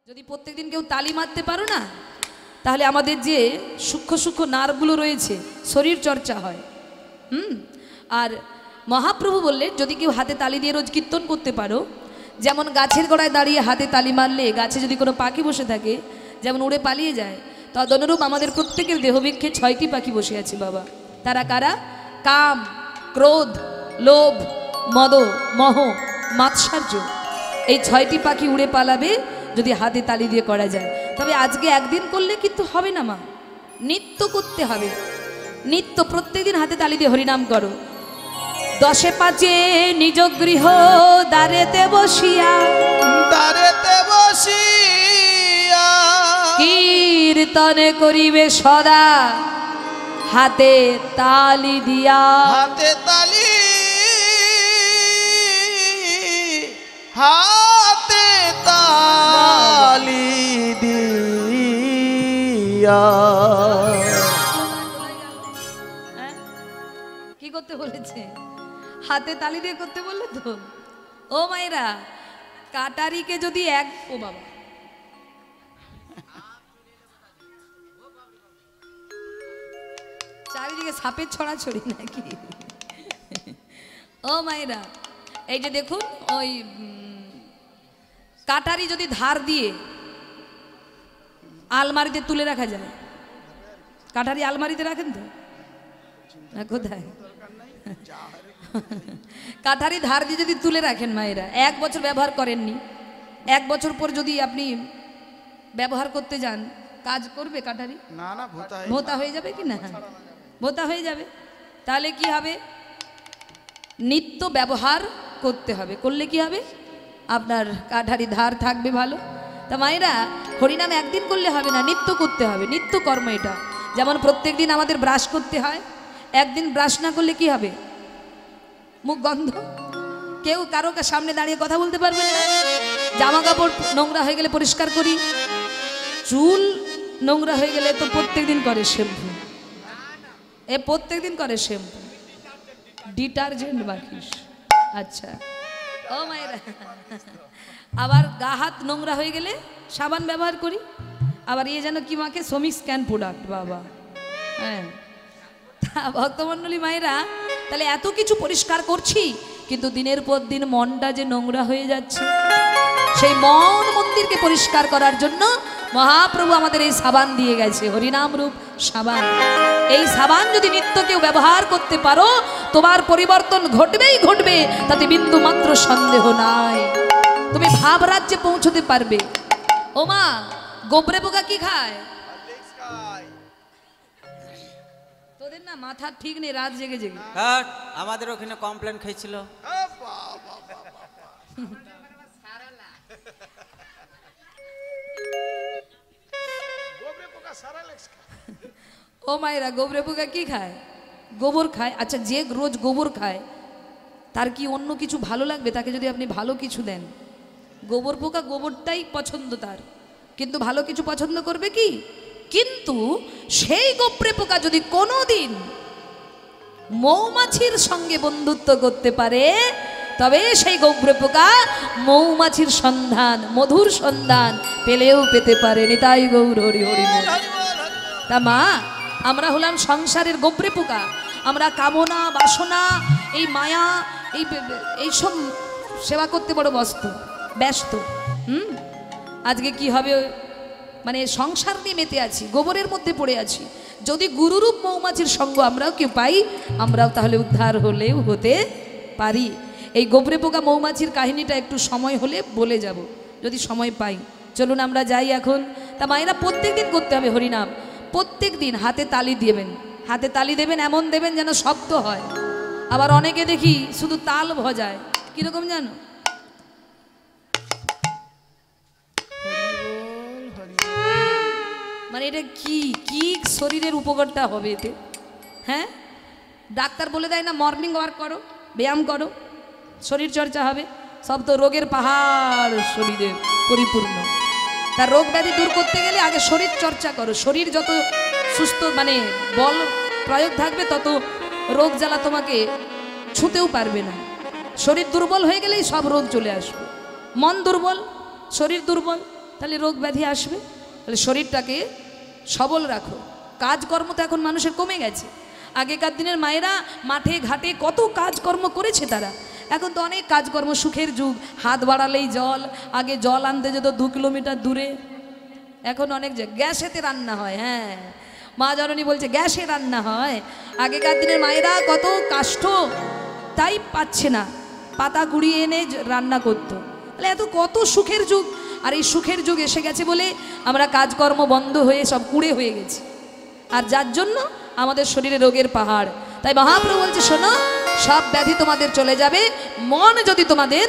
যদি প্রত্যেকদিন কেউ তালি মারতে পারো না, তাহলে আমাদের যে সূক্ষ্ম সূক্ষ্ম নার্ভগুলো রয়েছে শরীর চর্চা হয়। আর মহাপ্রভু বললেন যদি কেউ হাতে তালি দিয়ে রোজ কীর্তন করতে পারো, যেমন গাছের গোড়ায় দাঁড়িয়ে হাতে তালি মারলে গাছে যদি কোনো পাখি বসে থাকে যেমন উড়ে পালিয়ে যায়, তদনুরূপ আমাদের প্রত্যেকের দেহবৃক্ষে 6টি পাখি বসে আছে বাবা। তারা কারা? কাম, ক্রোধ, লোভ, মদ, মোহ, মাৎসর্য। এই 6টি পাখি উড়ে পালাবে যদি হাতে তালি দিয়ে করা যায়। তবে আজকে একদিন করলে কিন্তু হবে না মা, নিত্য করতে হবে। নিত্য প্রত্যেকদিন হাতে তালি দিয়ে হরিনাম করো। 10 5 নিজ গৃহ দ্বারেতে বসিয়া কীর্তনে করিবে সদা হাতে তালি দিয়া। হাতে তালি দিয়া। কি করতে বলেছে? হাতে তালি দিয়ে করতে বললে তো। ও মায়েরা, কাটারিকে যদি ও বাবা, চারিদিকে সাপের ছড়াছড়ি নাকি? ও মায়েরা, এই যে দেখুন, ওই কাটারি যদি ধার দিয়ে আলমারিতে তুলে রাখা যায়, কাটারি আলমারিতে রাখেন তো না? কোথায়? কাটারি ধার দিয়ে যদি তুলে রাখেন মায়েরা, 1 বছর ব্যবহার করেননি, 1 বছর পর যদি আপনি ব্যবহার করতে যান, কাজ করবে কাটারি? না না, ভোতা হয়ে যাবে কি না? ভোতা হয়ে যাবে। তাহলে কি হবে? নিত্য ব্যবহার করতে হবে। করলে কি হবে? আপনার কাটারি ধার থাকবে ভালো। তা মায়েরা, হরিনাম একদিন করলে হবে না, নিত্য করতে হবে। নিত্য কর্ম এটা। যেমন প্রত্যেক দিন আমাদের ব্রাশ করতে হয়, একদিন ব্রাশ না করলে কি হবে? মুখ গন্ধ, কেউ কারো সামনে দাঁড়িয়ে কথা বলতে পারবেন না। জামা কাপড় নোংরা হয়ে গেলে পরিষ্কার করি, চুল নোংরা হয়ে গেলে তো প্রত্যেক দিন করে শ্যাম্পু, প্রত্যেক দিন করে শ্যাম্পু, ডিটারজেন্ট বাকিস। আচ্ছা ও মায়েরা, আবার গা হাত নোংরা হয়ে গেলে সাবান ব্যবহার করি, আবার যেন কি মাকে শ্রমিক স্ক্যান প্রোডাক্ট বাবা। হ্যাঁ, ভক্তমণ্ডলী মায়েরা, তাহলে এত কিছু পরিষ্কার করছি, কিন্তু দিনের পর দিন মনটা যে নোংরা হয়ে যাচ্ছে, সেই মন মন্দিরকে পরিষ্কার করার জন্য মহাপ্রভু আমাদের এই সাবান দিয়ে গেছে, হরিনাম রূপ সাবান। এই সাবান যদি নিত্য কেউ ব্যবহার করতে পারো, তোমার পরিবর্তন ঘটবেই ঘটবে, তাতে বিন্দু মাত্র সন্দেহ নাই। তুমি ভাব রাজ্যে পৌঁছতে পারবে। ও মা, গোবরে পোকা কি খায়? তোদের না মাথা ঠিক নেই, রাত জেগে জেগে। আমাদের ওখানে কমপ্লেন খাইছিল। ও মায়েরা, গোবরে পোকা কি খায়? গোবর খায়। আচ্ছা, যে রোজ গোবর খায় তার কি অন্য কিছু ভালো লাগবে? তাকে যদি আপনি ভালো কিছু দেন, গোবর পোকা গোবরটাই পছন্দ তার, কিন্তু ভালো কিছু পছন্দ করবে কি? কিন্তু সেই গোবরে পোকা যদি কোনোদিন মৌমাছির সঙ্গে বন্ধুত্ব করতে পারে, তবে সেই গোবরে পোকা মৌমাছির সন্ধান, মধুর সন্ধান পেলেও পেতে পারে। নিতাই গৌর হরি হরি। তা মা, আমরা হলাম সংসারের গোবরে পোকা। আমরা কামনা, বাসনা, এই মায়া, এইসব সেবা করতে বড় ব্যস্ত। আজকে কি হবে? মানে সংসার নিয়ে মেতে আছি, গোবরের মধ্যে পড়ে আছি। যদি গুরুরূপ মৌমাছির সঙ্গ আমরাও কেউ পাই, আমরাও তাহলে উদ্ধার হলেও হতে পারি। এই গোবরে পোকা মৌমাছির কাহিনীটা একটু সময় হলে বলে যাব, যদি সময় পাই। চলুন আমরা যাই এখন। তা মায়েরা, প্রত্যেক দিন করতে হবে হরিনাম। প্রত্যেক দিন হাতে তালি দেবেন, হাতে তালি দেবেন, এমন দেবেন যেন শব্দ হয়। আবার অনেকে দেখি শুধু তাল ভজায়, কিরকম জানো? মানে এটা কি কি শরীরের উপকারটা হবে এতে? হ্যাঁ, ডাক্তার বলে দেয় না মর্নিং ওয়াক করো, ব্যায়াম করো, শরীর চর্চা হবে। সব তো রোগের পাহাড় শরীরের পরিপূর্ণ। তার রোগ ব্যাধি দূর করতে গেলে আগে শরীর চর্চা করো। শরীর যত সুস্থ, মানে বল প্রয়োগ থাকবে, তত রোগ জ্বালা তোমাকে ছুঁতেও পারবে না। শরীর দুর্বল হয়ে গেলেই সব রোগ চলে আসবে। মন দুর্বল, শরীর দুর্বল, তাহলে রোগ ব্যাধি আসবে। তাহলে শরীরটাকে সবল রাখো। কাজকর্ম তো এখন মানুষের কমে গেছে। আগেকার দিনের মায়েরা মাঠে ঘাটে কত কাজকর্ম করেছে তারা। এখন তো অনেক কাজকর্ম, সুখের যুগ, হাত বাড়ালেই জল। আগে জল আনতে যেত 2 কিলোমিটার দূরে, এখন অনেক গ্যাসেতে রান্না হয়। হ্যাঁ, মা জননী বলছে গ্যাসে রান্না হয়। আগেকার দিনের মায়েরা কত কাষ্ঠ, তাই পাচ্ছে না, পাতা কুড়িয়ে এনে রান্না করতো। তাহলে এত কত সুখের যুগ। আর এই সুখের যুগ এসে গেছে বলে আমরা কাজকর্ম বন্ধ হয়ে সব কুড়ে হয়ে গেছি, আর যার জন্য আমাদের শরীরে রোগের পাহাড়। তাই মহাপ্রভু বলছে, শোনো, সব ব্যাধি তোমাদের চলে যাবে মন যদি তোমাদের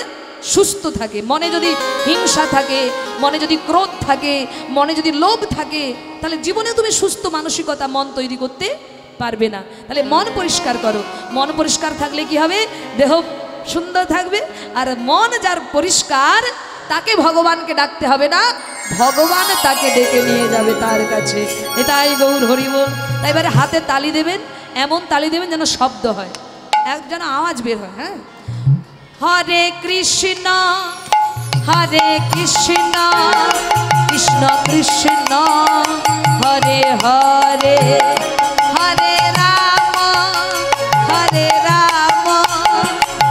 সুস্থ থাকে। মনে যদি হিংসা থাকে, মনে যদি ক্রোধ থাকে, মনে যদি লোভ থাকে, তাহলে জীবনে তুমি সুস্থ মানসিকতা মন তৈরি করতে পারবে না। তাহলে মন পরিষ্কার করো। মন পরিষ্কার থাকলে কি হবে? দেহ সুন্দর থাকবে। আর মন যার পরিষ্কার, তাকে ভগবানকে ডাকতে হবে না, ভগবান তাকে ডেকে নিয়ে যাবে তার কাছে। এটাই গৌর হরি বল। তাই এবারে হাতে তালি দেবেন, এমন তালি দেবেন যেন শব্দ হয়, যেন আওয়াজ বের হয়। হ্যাঁ, হরে কৃষ্ণ হরে কৃষ্ণ কৃষ্ণ কৃষ্ণ হরে হরে, হরে রাম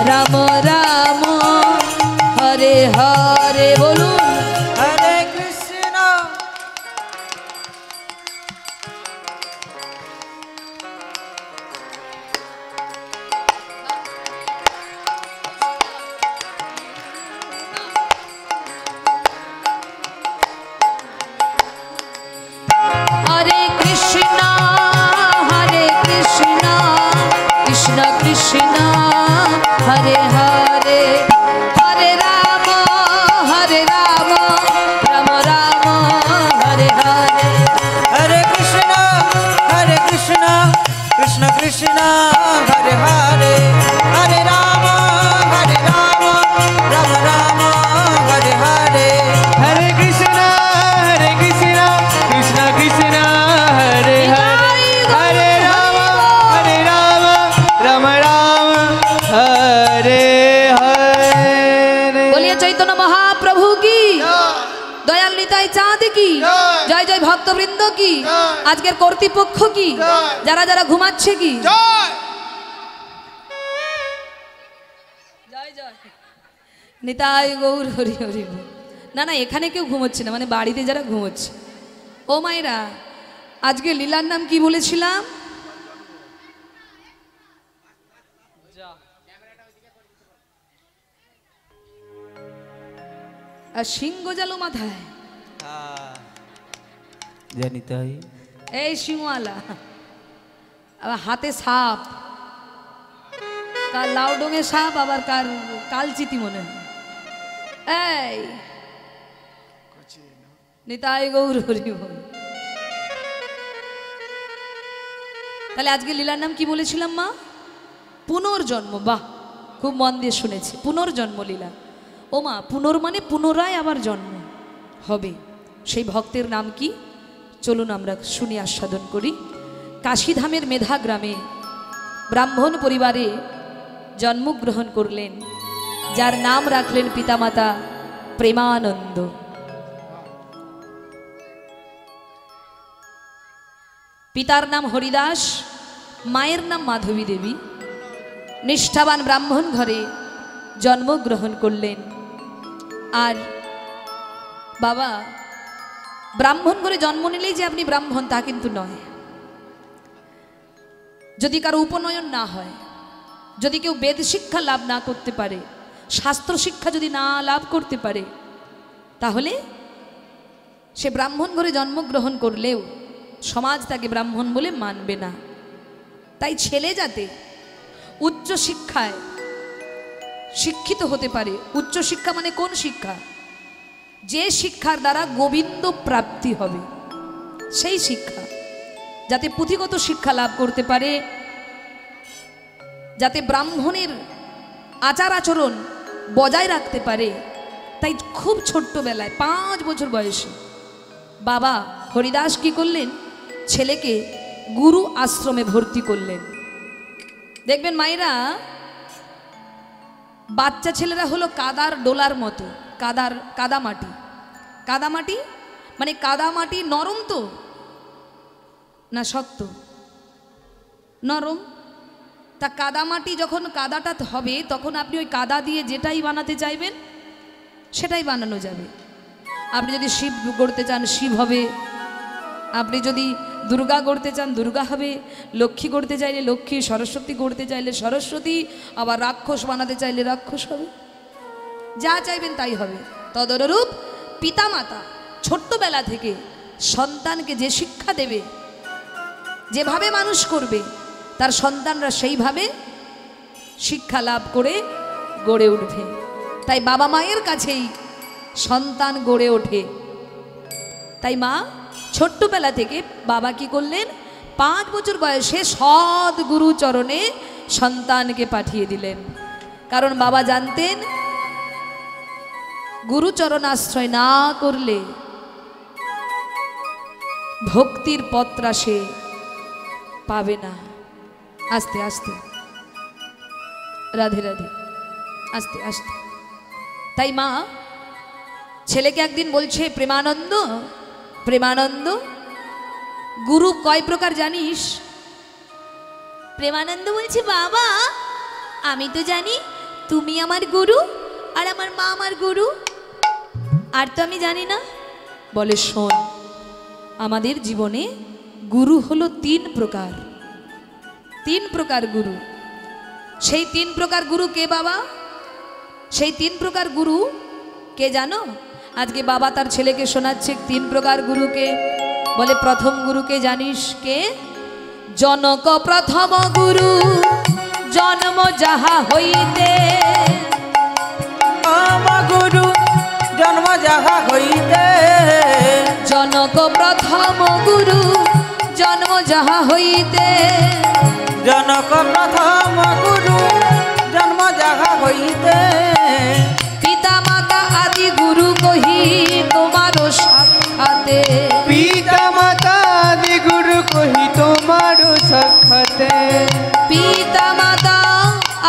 রাম রাম হরে হরে। বলুন হরে কৃষ্ণ। হরে কৃষ্ণ কৃষ্ণ কৃষ্ণ হরে হরে, হরে রাম রাম রাম হরে হরে। হরে কৃষ্ণ কৃষ্ণ কৃষ্ণ হরে হরে, হরে রাম রাম রাম হরে হরে। হরে কৃষ্ণ কৃষ্ণ কৃষ্ণ হরে হরে, হরে রাম রাম রাম হরে হরে। বলিয়ে চৈতন্য মহাপ্রভু কি, দয়াল নিতাই চাঁদ কি, জয় জয় ভক্তবৃন্দ কি, আজকের কর্তৃপক্ষ কি, যারা যারা ঘুমাচ্ছে কি, জয় জয় নিতাই গৌর হরি হরি বল। না না, এখানে কেউ ঘুমোচ্ছে না, মানে বাড়িতে যারা ঘুমোচ্ছে। ও মায়েরা, আজকে লীলার নাম কি বলেছিলাম? আর সিংহ জালো মাথায়, জানি তাই। এই সিংহওয়ালা, আবার হাতে সাপ, কার লাউডঙে সাপ, আবার কার কালচিতি মনে হয়। এই নিতাই গৌর হরি বল। তাহলে আজকে লীলার নাম কি বলেছিলাম মা? পুনর্জন্ম। বাহ, খুব মন দিয়ে শুনেছে, পুনর্জন্ম লীলা। ও মা, পুনর মানে পুনরায় আবার জন্ম হবে। সেই ভক্তের নাম কি? চলুন আমরা শুনি, আস্বাদন করি। কাশীধামের মেধা গ্রামে ব্রাহ্মণ পরিবারে জন্মগ্রহণ করলেন, যার নাম রাখলেন পিতামাতা প্রেমানন্দ। পিতার নাম হরিদাস, মায়ের নাম মাধবী দেবী। নিষ্ঠাবান ব্রাহ্মণ ঘরে জন্মগ্রহণ করলেন। আর বাবা, ব্রাহ্মণ ঘরে জন্ম নিলেই যে আপনি ব্রাহ্মণ তা কিন্তু নয়। যদি কারো উপনয়ন না হয়, যদি কেউ বেদ শিক্ষা লাভ না করতে পারে, শাস্ত্র শিক্ষা যদি না লাভ করতে পারে, তাহলে সে ব্রাহ্মণ ঘরে জন্মগ্রহণ করলেও সমাজ তাকে ব্রাহ্মণ বলে মানবে না। তাই ছেলে যাতে উচ্চ শিক্ষায় শিক্ষিত হতে পারে। উচ্চ শিক্ষা মানে কোন শিক্ষা? যে শিক্ষার দ্বারা গোবিন্দ প্রাপ্তি হবে, সেই শিক্ষা। যাতে পুঁথিগত শিক্ষা লাভ করতে পারে, যাতে ব্রাহ্মণের আচার আচরণ বজায় রাখতে পারে, তাই খুব ছোট্টবেলায় 5 বছর বয়সে বাবা হরিদাস কি করলেন? ছেলেকে গুরু আশ্রমে ভর্তি করলেন। দেখবেন মায়েরা, বাচ্চা ছেলেরা হলো কাদার ডোলার মতো, কাদা মাটি। কাদামাটি মানে কাদামাটি নরম তো না শক্ত? নরম। তা কাদামাটি যখন কাদাটা হবে তখন আপনি ওই কাদা দিয়ে যেটাই বানাতে চাইবেন সেটাই বানানো যাবে। আপনি যদি শিব গড়তে চান শিব হবে, আপনি যদি দুর্গা গড়তে চান দুর্গা হবে, লক্ষ্মী গড়তে চাইলে লক্ষ্মী, সরস্বতী গড়তে চাইলে সরস্বতী, আবার রাক্ষস বানাতে চাইলে রাক্ষস হবে। যা চাইবেন তাই হবে। তদনুরূপ পিতামাতা ছোট্টবেলা থেকে সন্তানকে যে শিক্ষা দেবে, যেভাবে মানুষ করবে, তার সন্তানরা সেইভাবে শিক্ষা লাভ করে গড়ে উঠবে। তাই বাবা মায়ের কাছেই সন্তান গড়ে ওঠে। তাই মা ছোট্টবেলা থেকে বাবা কি করলেন, 5 বছর বয়সে সৎ গুরু চরণে সন্তানকে পাঠিয়ে দিলেন। কারণ বাবা জানতেন গুরুচরণ আশ্রয় না করলে ভক্তির পত্রা সে পাবে না। আস্তে আস্তে, রাধে রাধে, আস্তে আস্তে। তাই মা ছেলেকে একদিন বলছে, প্রেমানন্দ প্রেমানন্দ, গুরু কয় প্রকার জানিস? প্রেমানন্দ বলছে, বাবা আমি তো জানি তুমি আমার গুরু আর আমার মা আমার গুরু, আর তো আমি জানি না। বলে শোন, আমাদের জীবনে গুরু হলো 3 প্রকার। 3 প্রকার গুরু। সেই 3 প্রকার গুরু কে বাবা? সেই 3 প্রকার গুরু কে জানো? আজকে বাবা তার ছেলেকে শোনাচ্ছে 3 প্রকার গুরুকে। বলে প্রথম গুরুকে জানিস কে? জনক প্রথম গুরু, জন্ম যাহা হইতে। গুরু জন্ম যাহা হইতে। জনক প্রথম গুরু, জন্ম যাহা হইতে। জনক প্রথম গুরু, জন্ম যাহা হইতে। পিতা মাতা আদি গুরু কহি তোমারও সাক্ষাতে। পিতা মাতা আদি গুরু কহি তোমারও সাক্ষাতে। পিতা মাতা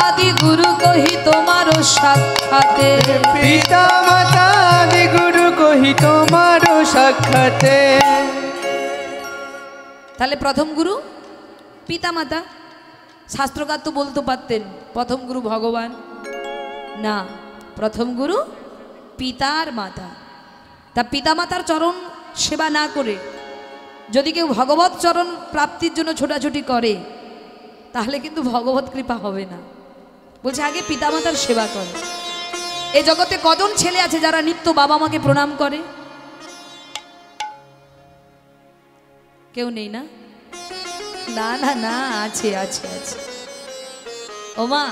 আদি গুরু কহি তোমারও সাক্ষাতে। পিতা মাতা আদি গুরু কহি তোমারও সাক্ষাতে। তাহলে প্রথম গুরু পিতা মাতা। শাস্ত্রকার তো বলতে পারতেন প্রথম গুরু ভগবান, না, প্রথম গুরু পিতার মাতা। তা পিতা মাতার চরণ সেবা না করে যদি কেউ ভগবত চরণ প্রাপ্তির জন্য ছোটাছুটি করে তাহলে কিন্তু ভগবত কৃপা হবে না। বলছে আগে পিতামাতার সেবা করে। এই জগতে কজন ছেলে আছে যারা নিত্য বাবা মাকে প্রণাম করে? কেউ নেই না? না না না, আছে আছে আছে। ও মা,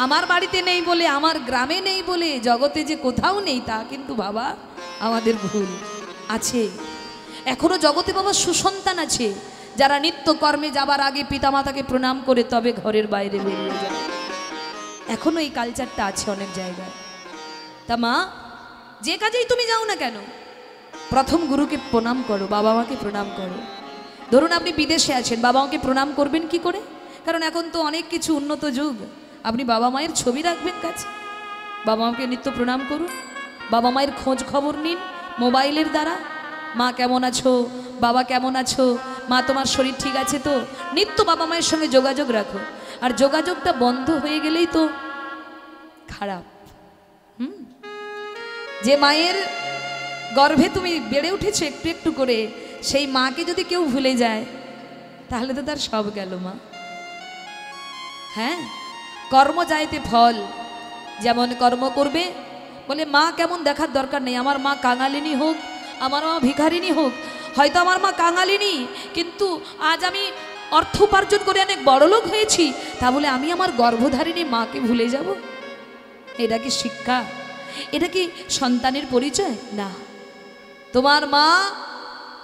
আমার বাড়িতে নেই বলে, আমার গ্রামে নেই বলে জগতে যে কোথাও নেই তা কিন্তু বাবা আমাদের ভুল। আছে এখনো জগতে বাবা সুসন্তান আছে যারা নিত্য কর্মে যাবার আগে পিতামাতাকে প্রণাম করে তবে ঘরের বাইরে বেরিয়ে যায়। এখনো এই কালচারটা আছে অনেক জায়গায়। তা মা, যে কাজেই তুমি যাও না কেন প্রথম গুরুকে প্রণাম করো, বাবা মাকে প্রণাম করো। ধরুন আপনি বিদেশে আছেন, বাবা মাকে প্রণাম করবেন কি করে? কারণ এখন তো অনেক কিছু উন্নত যুগ। আপনি বাবা মায়ের ছবি রাখবেন কাছে, বাবা মাকে নিত্য প্রণাম করুন, বাবা মায়ের খোঁজ খবর নিন মোবাইলের দ্বারা। মা কেমন আছো, বাবা কেমন আছো, মা তোমার শরীর ঠিক আছে তো? নিত্য বাবা মায়ের সঙ্গে যোগাযোগ রাখো। আর যোগাযোগটা বন্ধ হয়ে গেলেই তো খারাপ। যে মায়ের গর্ভে তুমি বেড়ে উঠেছো একটু একটু করে, সেই মাকে যদি কেউ ভুলে যায় তাহলে তো তার সব গেল মা। হ্যাঁ, কর্ম যাইতে ফল, যেমন কর্ম করবে। বলে মা কেমন দেখার দরকার নেই, আমার মা কাঙালিনী হোক, আমার মা ভিখারিনী হোক। হয়তো আমার মা কাঙালিনী, কিন্তু আজ আমি অর্থ উপার্জন করে অনেক বড়লোক হয়েছি, তা বলে আমি আমার গর্ভধারিণী মাকে ভুলে যাব? এটা কি শিক্ষা? এটা কি সন্তানের পরিচয়? না। তোমার মা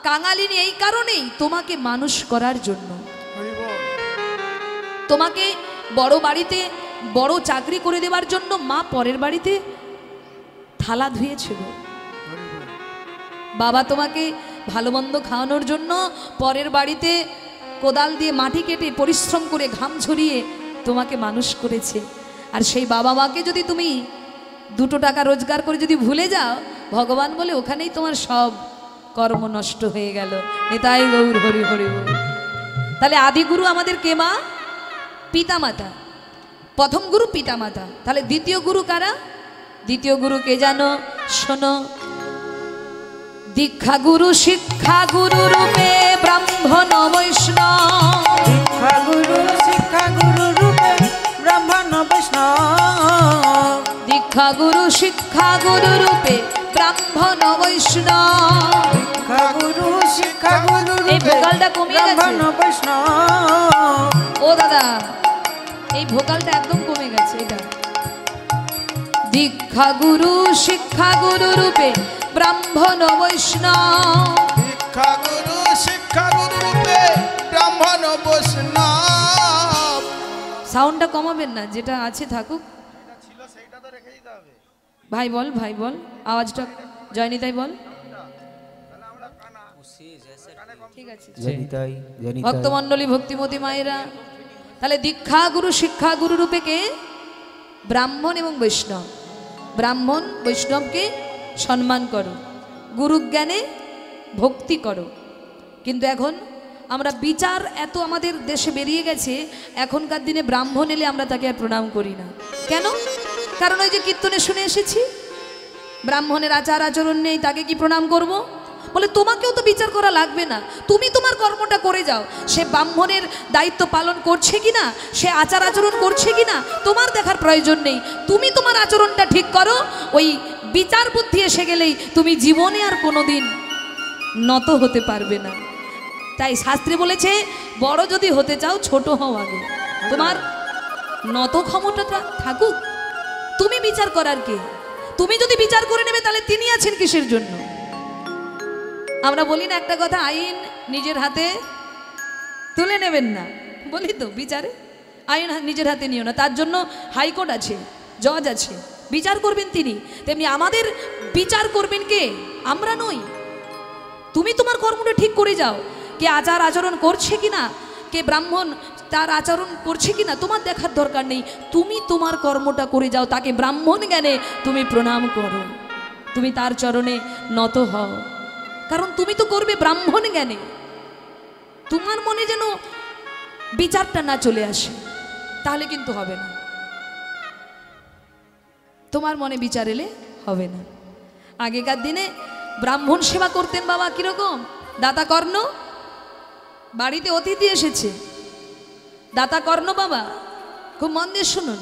কাঙালিনী এই কারণেই তোমাকে মানুষ করার জন্য, তোমাকে বড় বাড়িতে বড় চাকরি করে দেওয়ার জন্য মা পরের বাড়িতে থালা ধুয়েছিল। বাবা তোমাকে ভালো মন্দ খাওয়ানোর জন্য পরের বাড়িতে কোদাল দিয়ে মাটি কেটে পরিশ্রম করে ঘাম ঝরিয়ে তোমাকে মানুষ করেছে। আর সেই বাবা মাকে যদি তুমি 2 টাকা রোজগার করে যদি ভুলে যাও ভগবান বলে ওখানেই তোমার সব কর্ম নষ্ট হয়ে গেল। নিতাই গৌর হরি হরি বল। তাহলে আদিগুরু আমাদের কে মা? পিতামাতা। প্রথম গুরু পিতামাতা। তাহলে দ্বিতীয় গুরু কারা? দ্বিতীয় গুরু কে জানো? শোনো, দীক্ষা গুরু শিক্ষা গুরু রূপে ব্রাহ্মণ বৈষ্ণব। দীক্ষা গুরু শিক্ষা গুরু রূপে ব্রাহ্মণ বৈষ্ণব। দীক্ষা গুরু শিক্ষা গুরু রূপে ব্রাহ্মণ বৈষ্ণব। দীক্ষা গুরু শিক্ষা গুরু এই রূপে ভোকালটা কমিয়ে গেছে। ব্রাহ্মণ বৈষ্ণব। ও দাদা, এই ভোকালটা একদম কমে গেছে। এটা দীক্ষা গুরু শিক্ষা গুরু রূপে ব্রাহ্মণ বৈষ্ণব। শিক্ষা গুরু শিক্ষা গুরু রূপে ব্রাহ্মণ বৈষ্ণব। সাউন্ডটা কমাবেন না, যেটা আছে থাকুক। ভাই বল, ভাই বল, আওয়াজটা জয়নিতাই বল। ঠিক আছে, জনিতাই জনিতাই ভক্তমণ্ডলী ভক্তিমতী মায়েরা, তাহলে দীক্ষা গুরু শিক্ষা গুরু রূপে কে? ব্রাহ্মণ এবং বৈষ্ণব। ব্রাহ্মণ বৈষ্ণবকে সম্মান করো, গুরু জ্ঞানে ভক্তি করো। কিন্তু এখন আমরা বিচার এত আমাদের দেশে বেরিয়ে গেছে, এখনকার দিনে ব্রাহ্মণ এলে আমরা তাকে আর প্রণাম করি না। কেন? কারণ ওই যে কীর্তনে শুনে এসেছি, ব্রাহ্মণের আচার আচরণ নেই, তাকে কি প্রণাম করব? বলে তোমাকেও তো বিচার করা লাগবে না, তুমি তোমার কর্মটা করে যাও। সে ব্রাহ্মণের দায়িত্ব পালন করছে কিনা, সে আচার আচরণ করছে কিনা, তোমার দেখার প্রয়োজন নেই। তুমি তোমার আচরণটা ঠিক করো। ওই বিচার বুদ্ধি এসে গেলেই তুমি জীবনে আর কোনোদিন নত হতে পারবে না। তাই শাস্ত্রে বলেছে, বড় যদি হতে চাও ছোট হও আগে, তোমার নত ক্ষমতাটা থাকুক। তুমি বিচার করার কে? তুমি যদি বিচার করে নেবে তাহলে তিনি আছেন কিসের জন্য? আমরা বলি না একটা কথা, আইন নিজের হাতে তুলে নেবেন না, বলি তো বিচারে আইন নিজের হাতে নিও না। তার জন্য হাইকোর্ট আছে, জজ আছে, বিচার করবেন তিনি। তেমনি আমাদের বিচার করবেন কে? আমরা নই। তুমি তোমার কর্মটা ঠিক করে যাও। কে আচার আচরণ করছে কিনা, কে ব্রাহ্মণ তার আচরণ করছে কিনা, তোমার দেখার দরকার নেই। তুমি তোমার কর্মটা করে যাও, তাকে ব্রাহ্মণ জ্ঞানে তুমি প্রণাম করো, তুমি তার চরণে নত হও। কারণ তুমি তো করবে ব্রাহ্মণ জ্ঞানে। তোমার মনে যেন বিচারটা না চলে আসে, তাহলে কিন্তু হবে না। তোমার মনে বিচার এলে হবে না। আগেকার দিনে ব্রাহ্মণ সেবা করতেন বাবা কিরকম? দাতা কর্ণ, বাড়িতে অতিথি এসেছে, দাতা কর্ণ বাবা, খুব মন দিয়ে শুনুন।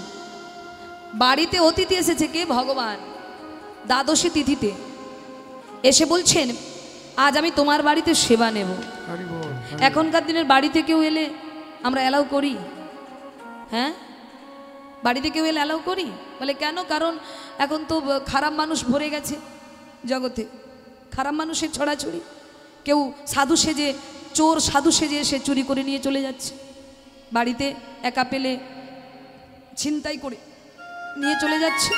বাড়িতে অতিথি এসেছে, কে? ভগবান। দ্বাদশী তিথিতে এসে বলছেন, আজ আমি তোমার বাড়িতে সেবা নেব। এখনকার দিনের বাড়িতে কেউ এলে আমরা অ্যালাউ করি? হ্যাঁ, বাড়িতে কেউ এলে অ্যালাউ করি? বলে কেন? কারণ এখন তো খারাপ মানুষ ভরে গেছে জগতে, খারাপ মানুষের ছড়াছড়ি। কেউ সাধু সেজে, চোর সাধু সেজে এসে চুরি করে নিয়ে চলে যাচ্ছে, বাড়িতে একা পেলে ছিনতাই করে নিয়ে চলে যাচ্ছে।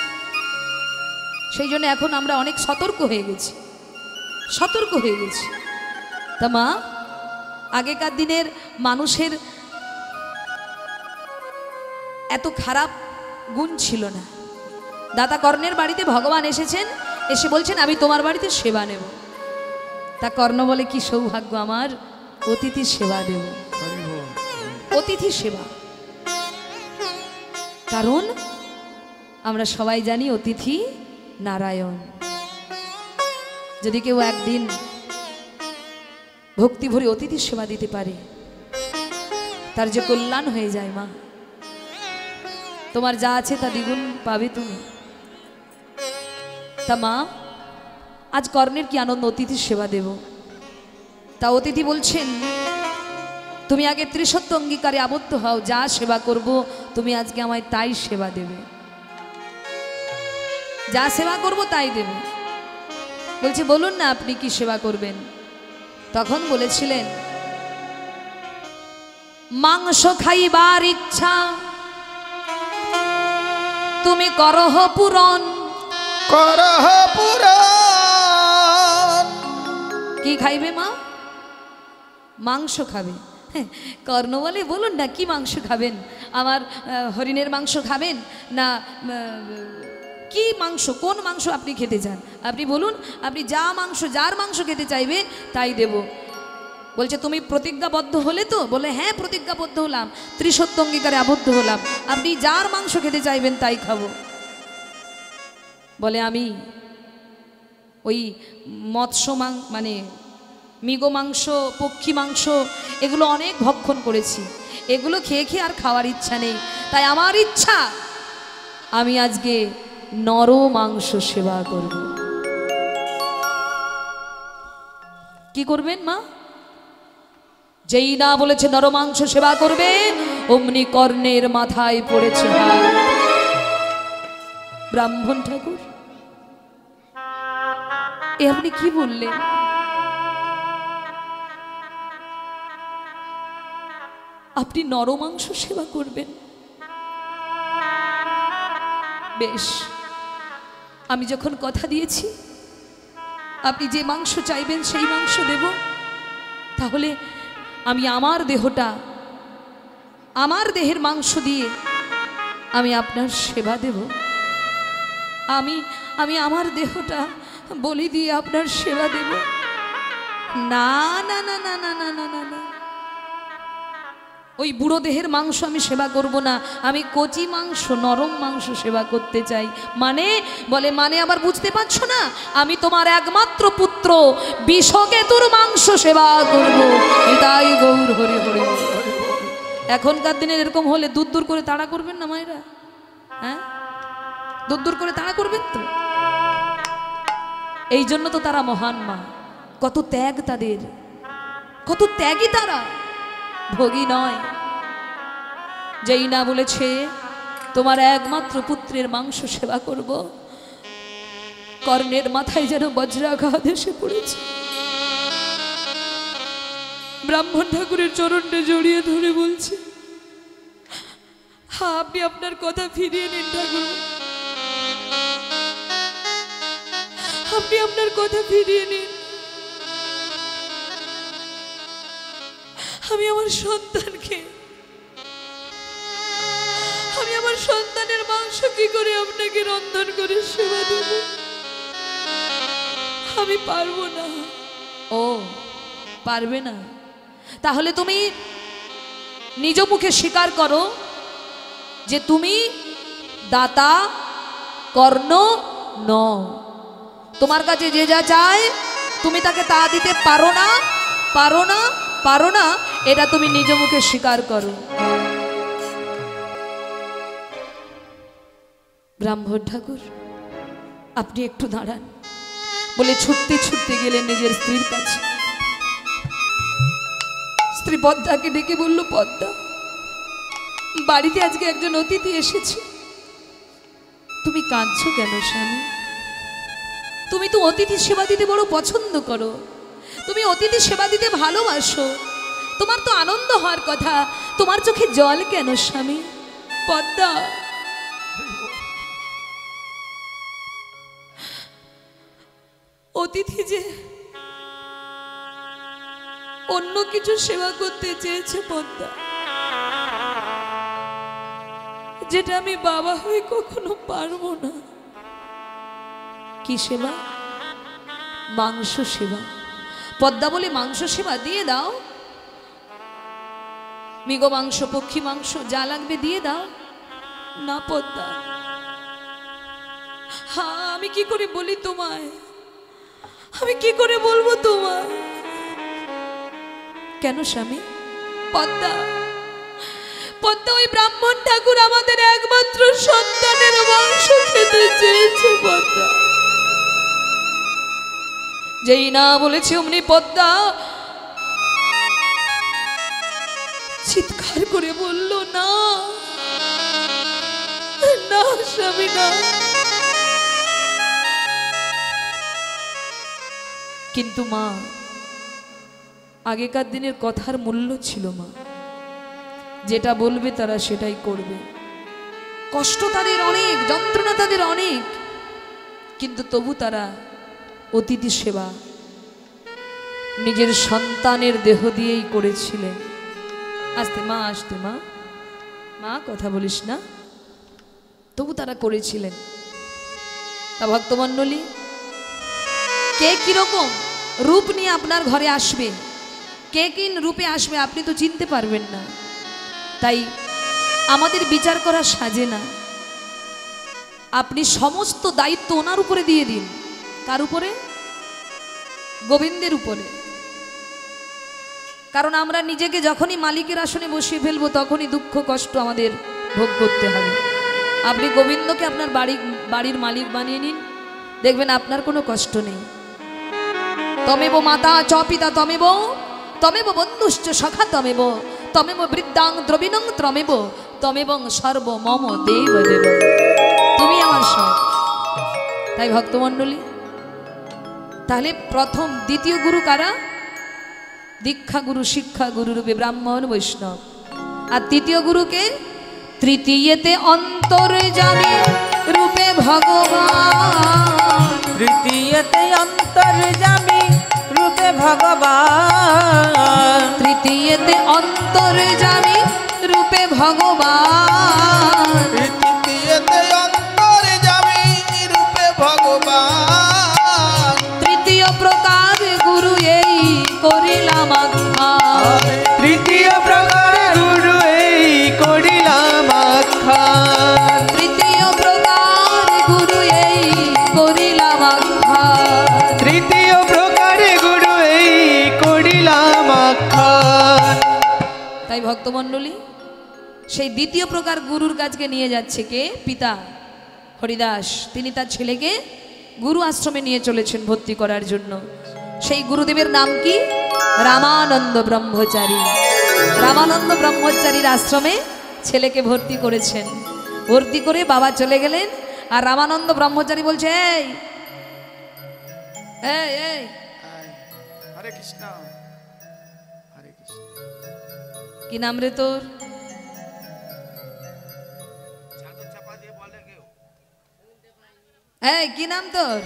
সেই জন্য এখন আমরা অনেক সতর্ক হয়ে গেছি, সতর্ক হয়ে গেছি। তা মা, আগেকার দিনের মানুষের এত খারাপ গুণ ছিল না। দাতা কর্ণের বাড়িতে ভগবান এসেছেন, এসে বলছেন আমি তোমার বাড়িতে সেবা নেব। তা কর্ণ বলে, কি সৌভাগ্য আমার, অতিথি সেবা দেব। অতিথি সেবা, কারণ আমরা সবাই জানি অতিথি নারায়ণ। যদি কেউ একদিন ভক্তি ভরে অতিথি সেবা দিতে পারে, তার যে কল্যাণ হয়ে যায় মা, তোমার যা আছে তা দ্বিগুণ পাবে তুমি। তা মা, আজ কর্ণের কি আনন্দ, অতিথি সেবা দেব। তা অতিথি বলছেন, তুমি আগে ত্রিসত্য অঙ্গীকারে আবদ্ধ হও, যা সেবা করব তুমি আজকে আমায় তাই সেবা দেবে, যা সেবা করব তাই দেবে। বলছে বলুন না আপনি কি সেবা করবেন? তখন বলেছিলেন, মাংস খাইবার ইচ্ছা তুমি করহ পূরণ। করহ পুরাণ। কি খাইবে মা? মাংস খাবে। কর্ণ বলে বলুন না কি মাংস খাবেন? আমার হরিণের মাংস খাবেন, না কি মাংস, কোন মাংস আপনি খেতে চান আপনি বলুন, আপনি যা মাংস, যার মাংস খেতে চাইবে তাই দেব। বলছে তুমি প্রতিজ্ঞাবদ্ধ হলে তো? বলে হ্যাঁ প্রতিজ্ঞাবদ্ধ হলাম, ত্রিসত্য অঙ্গীকারে আবদ্ধ হলাম, আপনি যার মাংস খেতে চাইবেন তাই খাবো। বলে আমি ওই মৎস্য মানে মৃগ মাংস, পক্ষী মাংস এগুলো অনেক ভক্ষণ করেছি, এগুলো খেয়ে খেয়ে আর খাওয়ার ইচ্ছা নেই, তাই আমার ইচ্ছা আমি আজকে নর মাংস সেবা করব। কি করবেন মা? যেই না বলেছে নর মাংস সেবা করবে, অমনি কর্ণের মাথায় পড়েছে হাত। ব্রাহ্মণ ঠাকুর এ আপনি কি বললেন? আপনি নর মাংস সেবা করবেন? বেশ, আমি যখন কথা দিয়েছি আপনি যে মাংস চাইবেন সেই মাংস দেব, তাহলে আমি আমার দেহটা, আমার দেহের মাংস দিয়ে আমি আপনার সেবা দেব। আমি আমার দেহটা বলি দিয়ে আপনার সেবা দেব? না না না না না না না না না, ওই বুড়ো দেহের মাংস আমি সেবা করব না, আমি কচি মাংস, নরম মাংস সেবা করতে চাই। মানে? বলে মানে আবার বুঝতে পারছো না? আমি তোমার একমাত্র পুত্র বিষকেতুর মাংস সেবা করব। এটাই গৌর হরি হরি। এখনকার দিনে এরকম হলে দূর দূর করে তাড়া করবেন না মায়েরা? হ্যাঁ, দূর দূর করে তাড়া করবেন তো। এই জন্য তো তারা মহান মা, কত ত্যাগ তাদের, কত ত্যাগী তারা, ভোগী নয়। যেই না বলেছে তোমার একমাত্র পুত্রের মাংস সেবা করব, কর্ণের মাথায় যেন বজ্রাঘাত এসে পড়েছে। ব্রাহ্মণ ঠাকুরের চরণে জড়িয়ে ধরে বলছে, হ্যাঁ আপনি আপনার কথা ফিরিয়ে নিন ঠাকুর, আপনি আপনার কথা ফিরিয়ে নিন। আমি আমার সন্তানকে, আমি আমার সন্তানের মাংস কি করে আপনাকে রন্ধন করে সেবা দেব? আমি পারবো না। ও পারবে না? তাহলে তুমি নিজ মুখে স্বীকার করো যে তুমি দাতা কর্ণ নও। তোমার কাছে যে যা চায় তুমি তাকে তা দিতে পারো না, পারো না, পারো না, এটা তুমি নিজ মুখে স্বীকার করো। ব্রাহ্মণ ঠাকুর আপনি একটু দাঁড়ান বলে ছুটতে ছুটতে গেলেন নিজের স্ত্রীর কাছে। স্ত্রী পদ্মাকে ডেকে বলল, পদ্মা বাড়িতে আজকে একজন অতিথি এসেছে, তুমি কাঁদছো কেন স্বামী? তুমি তো অতিথি সেবা দিতে বড় পছন্দ করো, তুমি অতিথি সেবা দিতে ভালোবাসো, তোমার তো আনন্দ হওয়ার কথা, তোমার চোখে জল কেন স্বামী? পদ্মা অতিথি যে অন্য কিছু সেবা করতে চেয়েছে পদ্মা, যেটা আমি বাবা হয়ে কখনো পারবো না। কি সেবা? মাংস সেবা। পদ্মা বলে মাংস সেবা দিয়ে দাও, মৃগ মাংস, পক্ষী মাংস যা লাগবে দিয়ে দাও। না পদ্মা, হ্যাঁ আমি কি করে বলি তোমায়, আমি কি করে বলবো তোমায়? কেন স্বামী? পদ্মা, পদ্মা ওই ব্রাহ্মণ ঠাকুর আমাদের একমাত্র সন্তানের মাংস খেতে চেয়েছে পদ্মা। যেই না বলেছে অমনি পদ্মা চিৎকার করে বলল, না না স্বামী না। কিন্তু মা, আগেকার দিনের কথার মূল্য ছিল মা, যেটা বলবে তারা সেটাই করবে। কষ্ট তাদের অনেক, যন্ত্রণা তাদের অনেক, কিন্তু তবু তারা অতিথি সেবা নিজের সন্তানের দেহ দিয়েই করেছিলেন। আসতে মা, আসতে মা, মা কথা বলিস না, তবু তারা করেছিলেন। তা ভক্তমণ্ডলী, কে কিরকম রূপ নিয়ে আপনার ঘরে আসবে, কে কি রূপে আসবে আপনি তো চিনতে পারবেন না। তাই আমাদের বিচার করা সাজে না। আপনি সমস্ত দায়িত্ব ওনার উপরে দিয়ে দিন। কার উপরে? গোবিন্দের উপরে। কারণ আমরা নিজেকে যখনই মালিকের আসনে বসিয়ে ফেলবো তখনই দুঃখ কষ্ট আমাদের ভোগ করতে হবে। আপনি গোবিন্দকে আপনার বাড়ির মালিক বানিয়ে নিন, দেখবেন আপনার কোনো কষ্ট নেই। তমেব মাতা চ পিতা তমেব, তমেব বন্ধুশ্চ সখা তমেব, তমেব বৃদ্ধাং দ্রবিণং ত্রমেব, তমেবং সর্ব মম দেব দেব। তুমি আমার সব। তাই ভক্তমণ্ডলী, তাহলে প্রথম দ্বিতীয় গুরু কারা? দীক্ষা গুরু, শিক্ষা গুরু রূপে ব্রাহ্মণ বৈষ্ণব। আর তৃতীয় গুরুকে? তৃতীয়তে অন্তর্যামী রূপে ভগবান। তৃতীয়তে অন্তর্যামী রূপে ভগবান। তৃতীয়তে অন্তর্যামী রূপে ভগবান। তৃতীয়তে অন্তর্যামী রূপে ভগবান। তৃতীয় প্রকার গুরু এই করিলাম আখ্যান। তৃতীয় প্রকার গুরু এই করিলাম আখ্যান। তৃতীয় প্রকার গুরু এই করিলাম আখ্যান। তৃতীয় প্রকার গুরু এই করিলাম আখ্যান। তাই ভক্তমণ্ডলী, সেই দ্বিতীয় প্রকার গুরুর কাছকে নিয়ে যাচ্ছে কে? পিতা হরিদাস। তিনি তার ছেলেকে গুরু আশ্রমে নিয়ে চলেছেন ভর্তি করার জন্য। সেই গুরুদেবের নাম কি? রামানন্দ ব্রহ্মচারী। রামানন্দ ব্রহ্মচারীর আশ্রমে ছেলেকে ভর্তি করেছেন। ভর্তি করে বাবা চলে গেলেন। আর রামানন্দ ব্রহ্মচারী বলছে, এই এই এই, হরে কৃষ্ণ হরে কৃষ্ণ। কি নাম রে তোর? এই কি নাম তোর?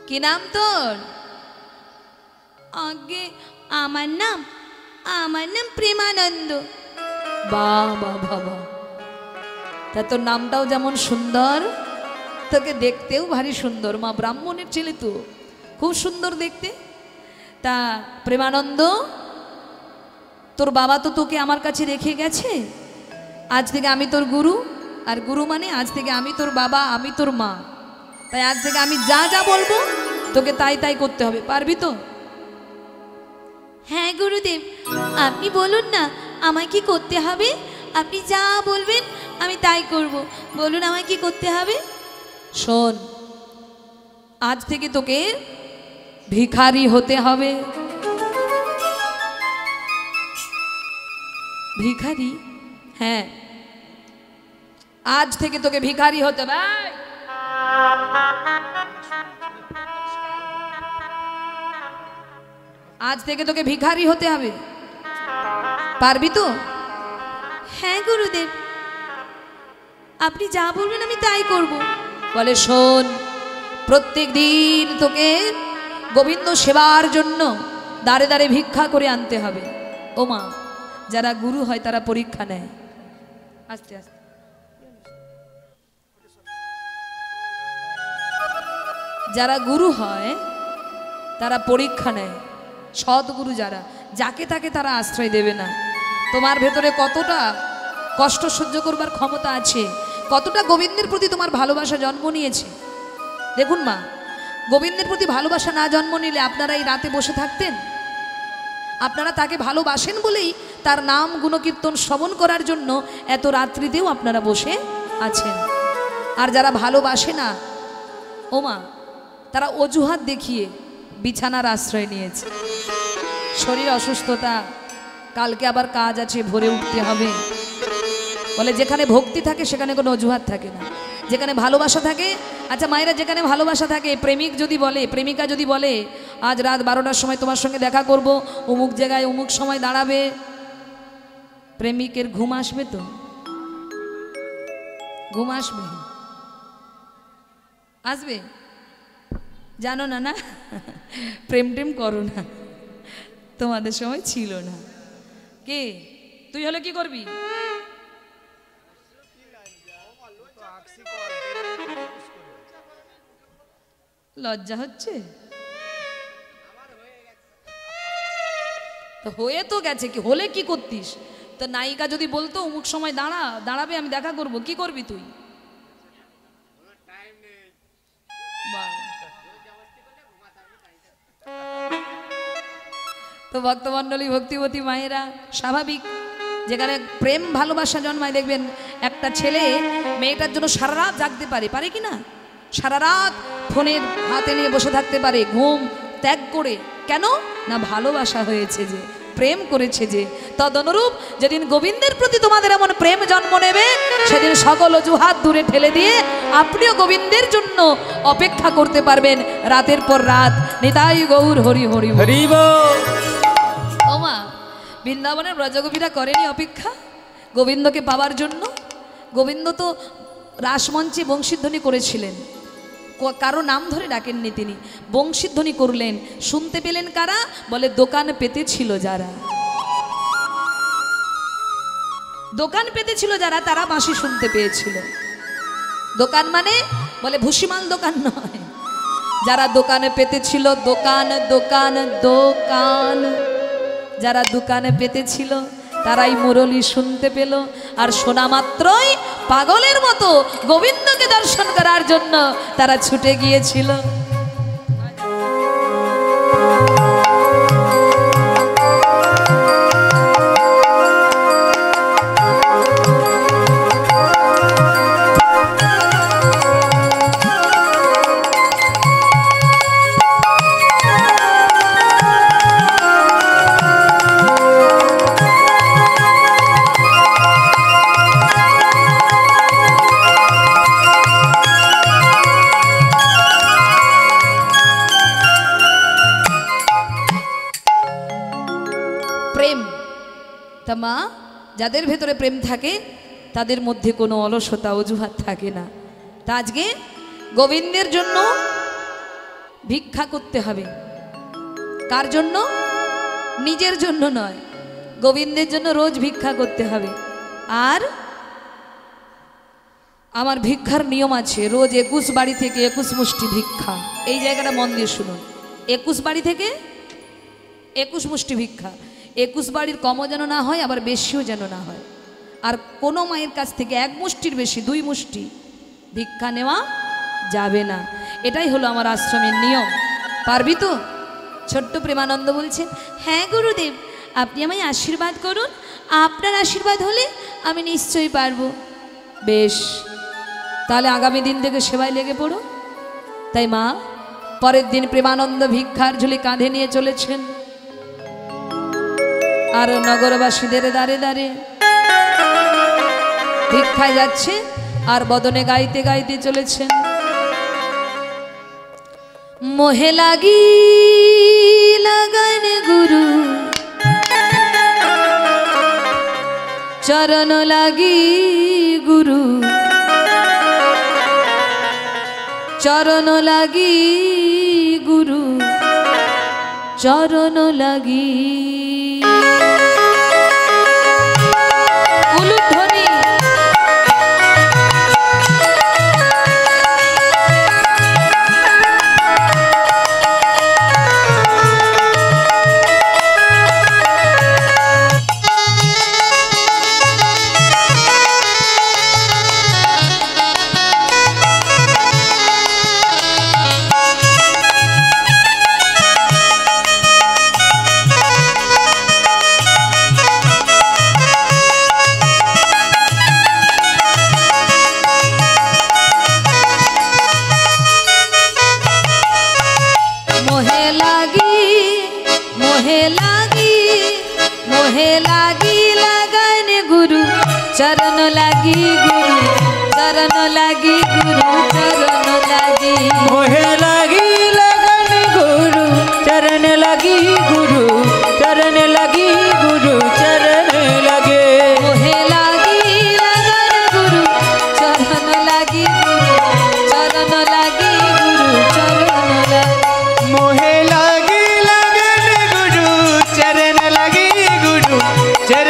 কি নাম তোর? আগে আমার নাম প্রেমানন্দ। বাবা বাবা, তা তোর নামটাও যেমন সুন্দর, তোকে দেখতেও ভারী সুন্দর। মা ব্রাহ্মণের ছেলে তো, খুব সুন্দর দেখতে। তা প্রেমানন্দ, তোর বাবা তো তোকে আমার কাছে রেখে গেছে। আজ থেকে আমি তোর গুরু। আর গুরু মানে আজ থেকে আমি তোর বাবা, আমি তোর মা। তাই আজ থেকে আমি যা যা বলবো তোকে তাই তাই করতে হবে। পারবি তো? হ্যাঁ গুরুদেব, আপনি বলুন না আমায় কি করতে হবে। আপনি যা বলবেন আমি তাই করব। বলুন আমায় কি করতে হবে। শোন, আজ থেকে তোকে ভিখারি হতে হবে। ভিখারি? হ্যাঁ, আজ থেকে তোকে ভিখারি হতে হবে। আজ থেকে তোকে ভিখারি হতে হবে। পারবি তো? হ্যাঁ গুরুদেব, আপনি যা বলবেন আমি তাই করব। বলে শোন, প্রত্যেক দিন তোকে গোবিন্দ সেবার জন্য দাঁড়ে দাঁড়ে ভিক্ষা করে আনতে হবে। ও মা, যারা গুরু হয় তারা পরীক্ষা নেয়। আস্তে আস্তে। যারা গুরু হয় তারা পরীক্ষা নেয়। সৎগুরু যারা, যাকে তাকে তারা আশ্রয় দেবে না। তোমার ভেতরে কতটা কষ্ট সহ্য করবার ক্ষমতা আছে, কতটা গোবিন্দের প্রতি তোমার ভালোবাসা জন্ম নিয়েছে। দেখুন মা, গোবিন্দের প্রতি ভালোবাসা না জন্ম নিলে আপনারা এই রাতে বসে থাকতেন? আপনারা তাকে ভালোবাসেন বলেই তার নাম গুণকীর্তন শ্রবণ করার জন্য এত রাত্রিতেও আপনারা বসে আছেন। আর যারা ভালোবাসে না, ও মা, তারা অজুহাত দেখিয়ে বিছানার আশ্রয় নিয়েছে। শরীর অসুস্থতা, কালকে আবার কাজ আছে, ভোরে উঠতে হবে। বলে যেখানে ভক্তি থাকে সেখানে কোনো অজুহাত থাকে না। যেখানে ভালোবাসা থাকে, আচ্ছা মায়েরা, যেখানে ভালোবাসা থাকে, প্রেমিক যদি বলে, প্রেমিকা যদি বলে আজ রাত 12টার সময় তোমার সঙ্গে দেখা করব, অমুক জায়গায় অমুক সময় দাঁড়াবে, প্রেমিকের ঘুম আসবে তো? ঘুম আসবে? আসবে? জানো না, না প্রেম টেম করো না, তোমাদের সময় ছিল না। কি তুই হলে কি করবি? লজ্জা হচ্ছে তো? হয়ে তো গেছে, কি হলে কি করতিস? তো নায়িকা যদি বলতো অমুক সময় দাঁড়াবে, আমি দেখা করব, কি করবি তুই? বাহ। তো ভক্তমণ্ডলী, ভক্তিবতী মায়েরা, স্বাভাবিক যেখানে প্রেম ভালোবাসা জন্মায়, দেখবেন একটা ছেলে মেয়েটার জন্য সারা রাত জাগতে পারে কি না? সারা রাত ফোনের হাতে নিয়ে বসে থাকতে পারে, ঘুম ত্যাগ করে। কেন না? ভালোবাসা হয়েছে যে, প্রেম করেছে যে। তদনুরূপ যেদিন গোবিন্দের প্রতি তোমাদের এমন প্রেম জন্ম নেবে, সেদিন সকল অজুহাত দূরে ঠেলে দিয়ে আপনিও গোবিন্দের জন্য অপেক্ষা করতে পারবেন রাতের পর রাত। নিতাই গৌর হরি হরি হরি বল। ওমা, বৃন্দাবনের ব্রজগোপীরা করেনি অপেক্ষা গোবিন্দকে পাওয়ার জন্য? গোবিন্দ তো রাসমঞ্চে বংশীধ্বনি করেছিলেন, কারো নাম ধরে ডাকেননি তিনি, বংশীধ্বনি করলেন। শুনতে পেলেন কারা? বলে দোকান পেতে ছিল যারা। দোকান পেতে ছিল যারা, তারা বাঁশি শুনতে পেয়েছিল। দোকান মানে বলে ভুসিমাল দোকান নয়, যারা দোকানে পেতে ছিল, দোকান দোকান দোকান, যারা দোকানে পেতে ছিল তারাই মুরলি শুনতে পেল। আর শোনা মাত্রই পাগলের মতো গোবিন্দকে দর্শন করার জন্য তারা ছুটে গিয়েছিল। প্রেম তা মা, যাদের ভেতরে প্রেম থাকে তাদের মধ্যে কোনো অলসতা অজুহাত থাকে না। তা আজকে গোবিন্দের জন্য ভিক্ষা করতে হবে। কার জন্য? নিজের জন্য নয়, গোবিন্দের জন্য রোজ ভিক্ষা করতে হবে। আর আমার ভিক্ষার নিয়ম আছে, রোজ 21 বাড়ি থেকে 21 মুষ্টি ভিক্ষা। এই জায়গাটা মন দিয়ে শুনুন, 21 বাড়ি থেকে 21 মুষ্টি ভিক্ষা। 21 বাড়ির কমও যেন না হয়, আবার বেশিও যেন না হয়। আর কোনো মায়ের কাছ থেকে 1 মুষ্টির বেশি 2 মুষ্টি ভিক্ষা নেওয়া যাবে না। এটাই হলো আমার আশ্রমের নিয়ম। পারবি তো? ছোট্ট প্রেমানন্দ বলছেন, হ্যাঁ গুরুদেব, আপনি আমায় আশীর্বাদ করুন, আপনার আশীর্বাদ হলে আমি নিশ্চয়ই পারবো। বেশ, তাহলে আগামী দিন থেকে সেবায় লেগে পড়ো। তাই মা পরের দিন প্রেমানন্দ ভিক্ষার ঝুলি কাঁধে নিয়ে চলেছেন, আর নগরবাসীদের দাঁড়ে দাঁড়ে ভিক্ষায় যাচ্ছে, আর বদনে গাইতে গাইতে চলেছেন, মোহে লাগি লাগান গুরু চরণ লাগি গুরু, চরণ লাগি গুরু, চরণ লাগি। উলুধ্বনি। मोहे लागी लगन गुरु चरण लागी गुरु, चरण लागी गुरु, चरण लागी। मोहे लागी लगन गुरु चरण लगी गुरु, चरण लगी गुरु, चरण लगे। मोहे लागी लगन गुरु चरण लागी गुरु, चरण लागी गुरु, चरण लागी। मोहे लागी लगन गुरु चरण लगी गुरु, चरण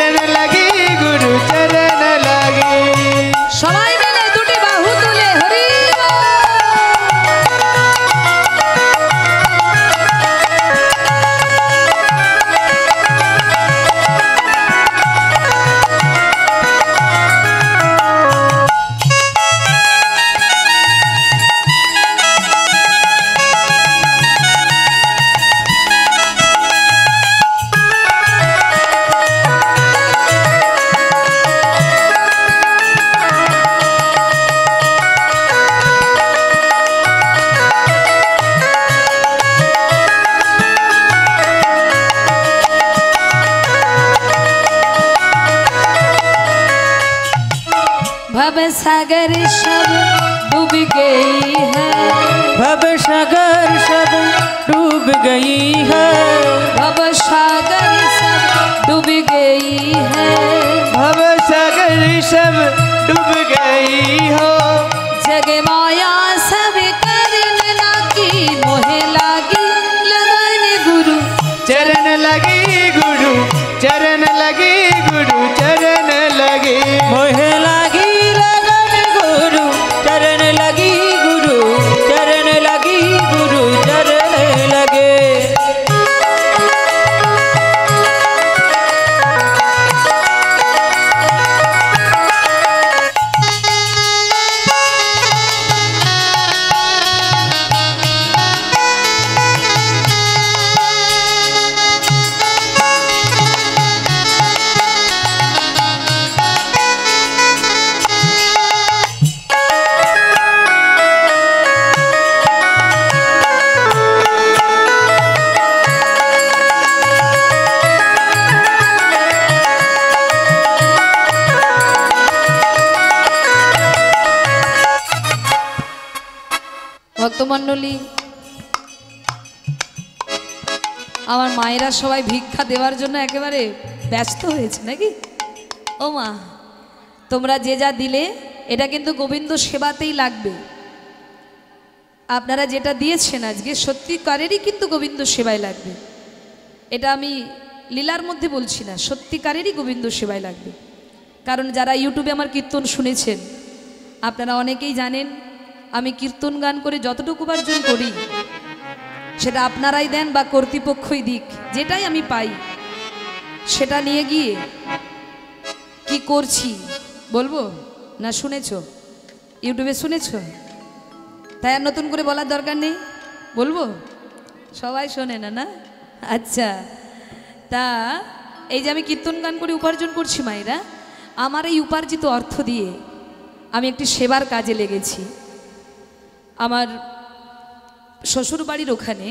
भव सागर सब डूब गई है, भव सागर सब डूब गई है, भव सागर सब डूब गई है, भव सागर सब डूब गई हो, जग माया सब करन लागी, मोहे लागी लगन गुरु चरण लगी गुरु, चरण लगी गुरु, चरण लगी मोहे लागी लगन गुरु, चरण लगी गुरु, चरण लगी गुरु, चरण लगे। ভক্তমণ্ডলী, আমার মায়েরা সবাই ভিক্ষা দেওয়ার জন্য একেবারে ব্যস্ত হয়েছে নাকি? ও মা, তোমরা যে যা দিলে এটা কিন্তু গোবিন্দ সেবাতেই লাগবে। আপনারা যেটা দিয়েছেন আজকে সত্যিকারেরই কিন্তু গোবিন্দ সেবায় লাগবে। এটা আমি লীলার মধ্যে বলছি না, সত্যিকারেরই গোবিন্দ সেবায় লাগবে। কারণ যারা ইউটিউবে আমার কীর্তন শুনেছেন আপনারা অনেকেই জানেন আমি কীর্তন গান করে যতটুকু উপার্জন করি সেটা আপনারাই দেন বা কর্তৃপক্ষই দিক, যেটাই আমি পাই সেটা নিয়ে গিয়ে কি করছি বলবো না? শুনেছ, ইউটিউবে শুনেছ, তাই আর নতুন করে বলার দরকার নেই, বলবো? সবাই শোনে না, না? আচ্ছা, তা এই যে আমি কীর্তন গান করে উপার্জন করছি মায়েরা, আমার এই উপার্জিত অর্থ দিয়ে আমি একটি সেবার কাজে লেগেছি। আমার শ্বশুর বাড়ির ওখানে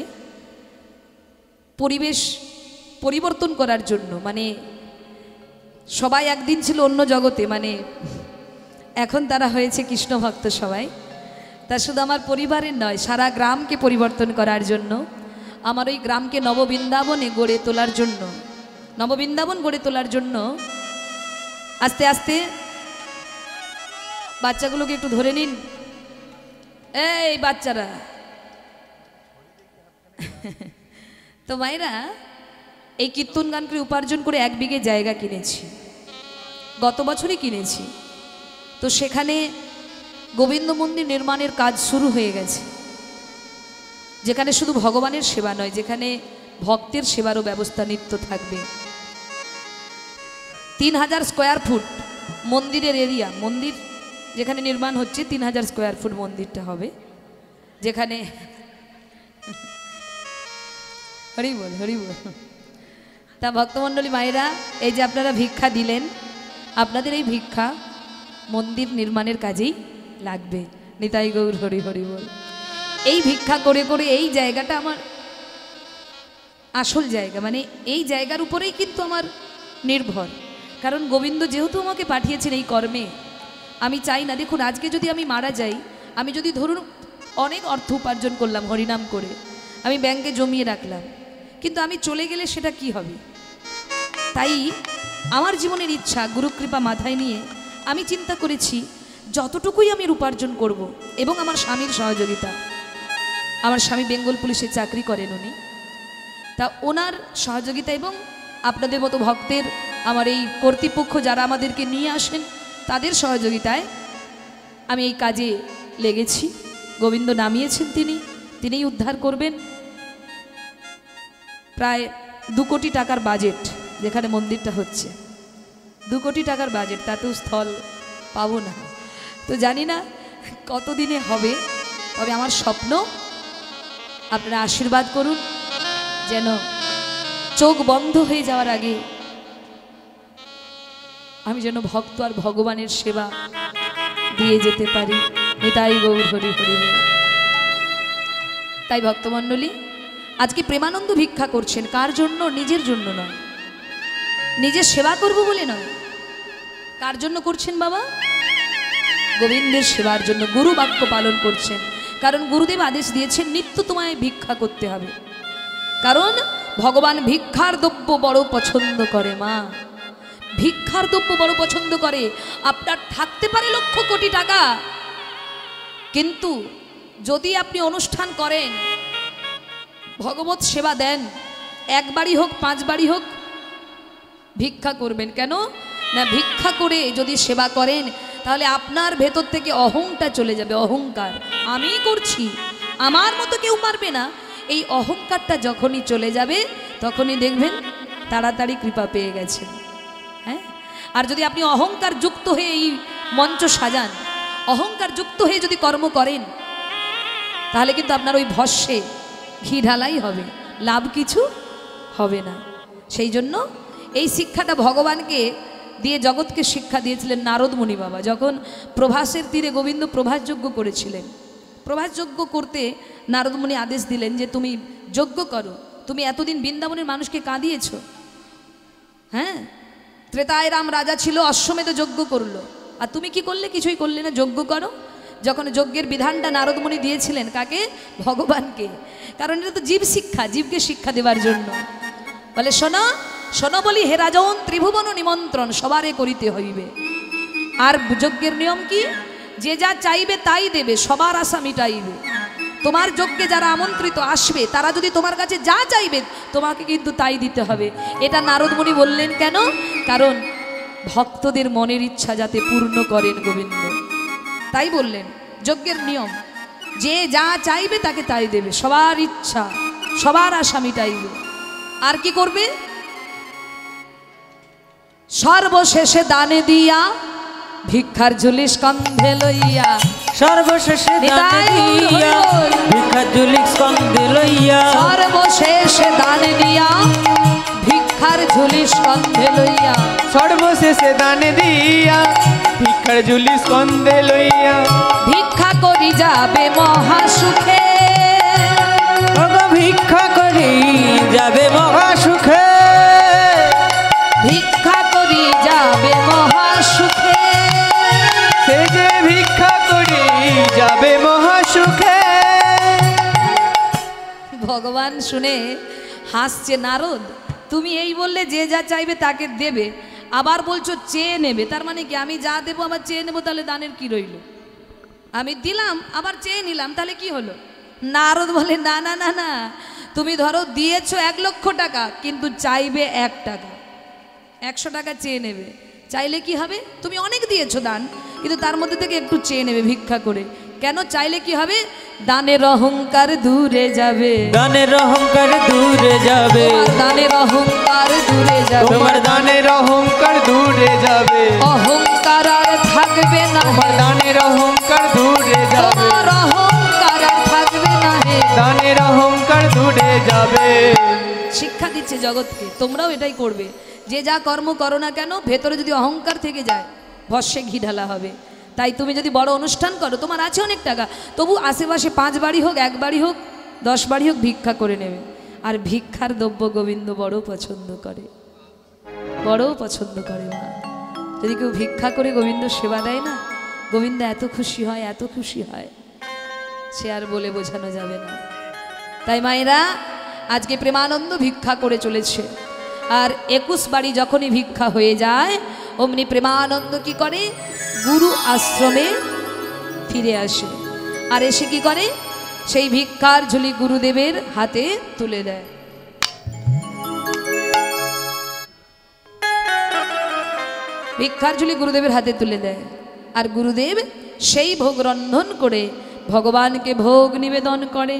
পরিবেশ পরিবর্তন করার জন্য, মানে সবাই একদিন ছিল অন্য জগতে, মানে এখন তারা হয়েছে কৃষ্ণ ভক্ত সবাই। তা শুধু আমার পরিবারের নয়, সারা গ্রামকে পরিবর্তন করার জন্য, আমার ওই গ্রামকে নববৃন্দাবনে গড়ে তোলার জন্য, নববৃন্দাবন গড়ে তোলার জন্য আস্তে আস্তে বাচ্চাগুলোকে একটু ধরে নিন, এই বাচ্চারা। তো মায়েরা, এই কীর্তন গান করে উপার্জন করে 1 বিঘে জায়গা কিনেছি, গত বছরই কিনেছি। তো সেখানে গোবিন্দ মন্দির নির্মাণের কাজ শুরু হয়ে গেছে, যেখানে শুধু ভগবানের সেবা নয়, যেখানে ভক্তের সেবারও ব্যবস্থা নিত্য থাকবে। 3000 স্কোয়ার ফুট মন্দিরের এরিয়া, মন্দির যেখানে নির্মাণ হচ্ছে 3000 স্কোয়ার ফুট মন্দিরটা হবে, যেখানে হরি বল হরি বল। তা ভক্তমণ্ডলী মায়েরা, এই যে আপনারা ভিক্ষা দিলেন, আপনাদের এই ভিক্ষা মন্দির নির্মাণের কাজেই লাগবে। নিতাই গৌর হরি হরি বল। এই ভিক্ষা করে করে এই জায়গাটা আমার আসল জায়গা, মানে এই জায়গার উপরেই কিন্তু আমার নির্ভর। কারণ গোবিন্দ যেহেতু আমাকে পাঠিয়েছেন এই কর্মে, আমি চাই না, দেখুন আজকে যদি আমি মারা যাই, আমি যদি ধরুন অনেক অর্থ উপার্জন করলাম হরিনাম করে, আমি ব্যাংকে জমিয়ে রাখলাম, কিন্তু আমি চলে গেলে সেটা কি হবে? তাই আমার জীবনের ইচ্ছা, গুরুকৃপা মাথায় নিয়ে আমি চিন্তা করেছি যতটুকুই আমি উপার্জন করব, এবং আমার স্বামীর সহযোগিতা, আমার স্বামী বেঙ্গল পুলিশে চাকরি করেন উনি, তা ওনার সহযোগিতা এবং আপনাদের মতো ভক্তের, আমার এই কর্তৃপক্ষ যারা আমাদেরকে নিয়ে আসেন তাদের সহযোগিতায় আমি এই কাজে লেগেছি। গোবিন্দ নামিয়েছেন, তিনিই উদ্ধার করবেন। প্রায় 2 কোটি টাকার বাজেট, যেখানে মন্দিরটা হচ্ছে 2 কোটি টাকার বাজেট, তাতেও স্থল পাবো না। তো জানি না কতদিনে হবে, তবে আমার স্বপ্ন আপনারা আশীর্বাদ করুন যেন চোখ বন্ধ হয়ে যাওয়ার আগে আমি যেন ভক্ত আর ভগবানের সেবা দিয়ে যেতে পারি। নিতাই গৌর হরি হরি বল। তাই ভক্তমণ্ডলী, আজকে প্রেমানন্দ ভিক্ষা করছেন কার জন্য? নিজের জন্য নয়, নিজের সেবা করব বলে নয়। কার জন্য করছেন বাবা? গোবিন্দের সেবার জন্য গুরু বাক্য পালন করছেন। কারণ গুরুদেব আদেশ দিয়েছেন নিত্য তোমায় ভিক্ষা করতে হবে। কারণ ভগবান ভিক্ষার দ্রব্য বড় পছন্দ করে মা, ভিক্ষার দ্রব্য বড় পছন্দ করে। আপনার থাকতে পারে লক্ষ কোটি টাকা, কিন্তু যদি আপনি অনুষ্ঠান করেন, ভগবত সেবা দেন, একবারই হোক 5 বারই হোক ভিক্ষা করবেন। কেন না, ভিক্ষা করে যদি সেবা করেন তাহলে আপনার ভেতর থেকে অহংটা চলে যাবে। অহংকার, আমি করছি, আমার মতো কেউ পারবে না, এই অহংকারটা যখনই চলে যাবে তখনই দেখবেন তাড়াতাড়ি কৃপা পেয়ে গেছেন। হ্যাঁ, আর যদি আপনি অহংকার যুক্ত হয়ে এই মঞ্চ সাজান, অহংকার যুক্ত হয়ে যদি কর্ম করেন, তাহলে কিন্তু আপনার ওই ভস্যে ঘি ঢালাই হবে, লাভ কিছু হবে না। সেই জন্য এই শিক্ষাটা ভগবানকে দিয়ে জগৎকে শিক্ষা দিয়েছিলেন নারদ মুনি বাবা। যখন প্রভাসের তীরে গোবিন্দ প্রভাস যজ্ঞ করেছিলেন, প্রভাস যজ্ঞ করতে নারদ মুনি আদেশ দিলেন যে তুমি যজ্ঞ করো, তুমি এতদিন বৃন্দাবনের মানুষকে কাঁদিয়েছ। হ্যাঁ, ত্রেতায় রাম রাজা ছিল, অশ্বমেধ যজ্ঞ করলো, আর তুমি কি করলে? কিছুই করলে না, যজ্ঞ করো। যখন যজ্ঞের বিধানটা নারদ মুনি দিয়েছিলেন কাকে? ভগবানকে। কারণ এটা তো জীব শিক্ষা, জীবকে শিক্ষা দেওয়ার জন্য। বলে শোনো শোনো বলি হে রাজন, ত্রিভুবন নিমন্ত্রণ সবারে করিতে হইবে। আর যজ্ঞের নিয়ম কি? যে যা চাইবে তাই দেবে, সবার আশা মিটাইবে। তোমার যজ্ঞে যারা আমন্ত্রিত আসবে তারা যদি তোমার কাছে যা চাইবে তোমাকে কিন্তু তাই দিতে হবে। এটা নারদ মুনি বললেন কেন? কারণ ভক্তদের মনের ইচ্ছা যাতে পূর্ণ করেন গোবিন্দ, তাই বললেন। যজ্ঞের নিয়ম, যে যা চাইবে তাকে তাই দেবে, সবার ইচ্ছা সবার আশা মিটাইবে। আর কি করবে? সর্বশেষে দানে দিয়া ভিক্ষার ঝুলি স্কন্ধে লইয়া, সর্বশেষে দানে দিয়া ভিক্ষার ঝুলি স্কন্ধে লইয়া, সর্বশেষে দানে দিয়া ভিক্ষার ঝুলি স্কন্ধে লইয়া, সর্বশেষে দানে দিয়া ভিক্ষার ঝুলি স্কন্ধে লইয়া, ভিক্ষা করি যাবে মহা সুখে, ভিক্ষা করি যাবে মহা সুখে, ভিক্ষা করি যাবে মহা সুখে, সে যে ভিক্ষা করি যাবে মহা সুখে। ভগবান শুনে হাসছে, নারদ তুমি এই বললে যে যা চাইবে তাকে দেবে, আবার বলছো চেয়ে নেবে, তার মানে কি আমি যা দেবো আবার চেয়ে নেবো? তাহলে দানের কি রইল? আমি দিলাম আবার চেয়ে নিলাম, তাহলে কি হলো? নারদ বলে না না না না, তুমি ধরো দিয়েছো 1 লক্ষ টাকা, কিন্তু চাইবে 1 টাকা, 100 টাকা চেয়ে নেবে। চাইলে কি হবে? তুমি অনেক দিয়েছো দান, কিন্তু তার মধ্যে থেকে একটু চেয়ে নেবে ভিক্ষা করে। কেন? চাইলে কি হবে? দানের অহংকার দূরে যাবে, দানের অহংকার দূরে যাবে, দানের অহংকার দূরে যাবে, তোমার দানের অহংকার দূরে যাবে, অহংকার আর থাকবে না, তোমার দানের অহংকার দূরে যাবে, তোমার অহংকার আর থাকবে না, দানের অহংকার দূরে যাবে। শিক্ষা দিচ্ছে জগৎকে, তোমরাও এটাই করবে। যে যা কর্ম করো না কেন, ভেতরে যদি অহংকার থেকে যায় ভস্যে ঘি ঢালা হবে। তাই তুমি যদি বড় অনুষ্ঠান করো, তোমার আছে অনেক টাকা, তবু আশেপাশে 5 বাড়ি হোক, 1 বাড়ি হোক, 10 বাড়ি হোক ভিক্ষা করে নেবে। আর ভিক্ষার দ্রব্য গোবিন্দ বড় পছন্দ করে, বড় পছন্দ করে মা। যদি কেউ ভিক্ষা করে গোবিন্দ সেবা দেয় না, গোবিন্দ এত খুশি হয়, এত খুশি হয়, সে আর বলে বোঝানো যাবে না। তাই মায়েরা আজকে প্রেমানন্দ ভিক্ষা করে চলেছে। আর 21 বাড়ি যখনই ভিক্ষা হয়ে যায়, অমনি প্রেমানন্দ কি করে? গুরু আশ্রমে ফিরে আসে। আর এসে কি করে? সেই ভিক্ষার ঝুলি গুরুদেবের হাতে তুলে দেয়। ভিক্ষার ঝুলি গুরুদেবের হাতে তুলে দেয়, আর গুরুদেব সেই ভোগ রন্ধন করে ভগবানকে ভোগ নিবেদন করে।